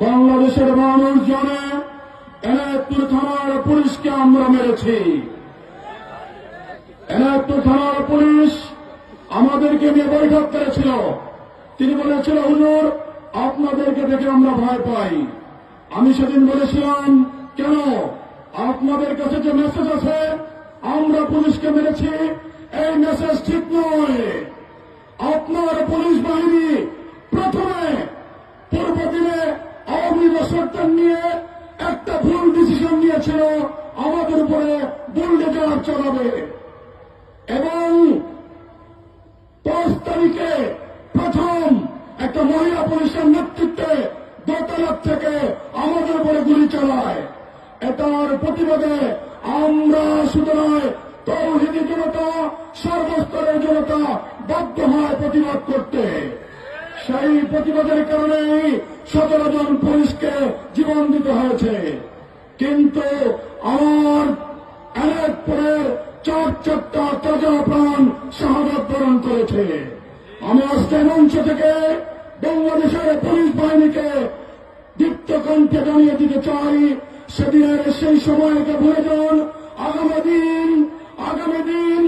বাংলাদেশের মানুষ জানে এনায়তপুর থানার পুলিশকে আমরা মেরেছি। এনায়তপুর থানার পুলিশ আমাদেরকে নিয়ে বৈঠক করেছিল। তিনি বলেছিল, হুজুর আপনাদেরকে দেখে আমরা ভয় পাই। আমি সেদিন বলেছিলাম, কেন? আপনাদের কাছে যে মেসেজ আছে আমরা পুলিশকে মেরেছি, এই মেসেজ ঠিক নয়। আপনার পুলিশ বাহিনী প্রথমে পূর্ব দিনে আওয়ামী লীগ সরকার নিয়ে একটা ভুল ডিসিশন নিয়েছিল আমাদের উপরে বুলডোজার চালাবে, এবং 5 তারিখে প্রথম একটা মহিলা পুলিশের নেতৃত্বে দোতলা থেকে আমাদের উপরে গুলি চালায়। এটার প্রতিবাদে আমরা শুধু নয়, তৌহিদি জনতা, সর্বস্তরের জনতা বাধ্য হয় প্রতিবাদ করতে। সেই প্রতিবাদের কারণেই 17 জন পুলিশকে জীবন দিতে হয়েছে। কিন্তু আমার এনায়তপুরের 4 তাজা প্রাণ শাহাদাত বরণ করেছে। আমি আজকে মঞ্চ থেকে বাংলাদেশের পুলিশ বাহিনীকে দীপ্ত কণ্ঠে জানিয়ে দিতে চাই, সেদিনের সেই সময়কে ভুলে যান। আগামী দিন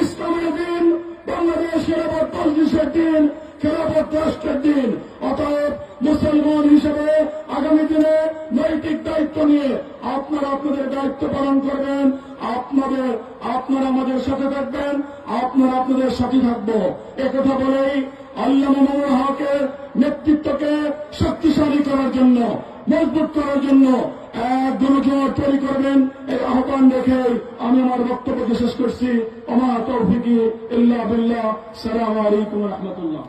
ইসলামের দিন, বাংলাদেশ খেলাফত মজলিসের দিন, খেলাফত রাষ্ট্রের দিন। অতএব মুসলমান হিসেবে আগামী দিনে নৈতিক দায়িত্ব নিয়ে আপনারা আপনাদের দায়িত্ব পালন করবেন। আপনারা আমাদের সাথে থাকবেন, আপনারা আপনাদের সাথে থাকবো। একথা বলেই আল্লামা মামুনুল হকের নেতৃত্বকে শক্তিশালী করার জন্য, মজবুত করার জন্য এক গণজোয়ার তৈরি করবেন, এই আহ্বান রেখে আমি আমার বক্তব্যকে শেষ করছি। ওমা তৌফিকি ইল্লা বিল্লাহ। আসসালামু আলাইকুম ওয়া রাহমাতুল্লাহ।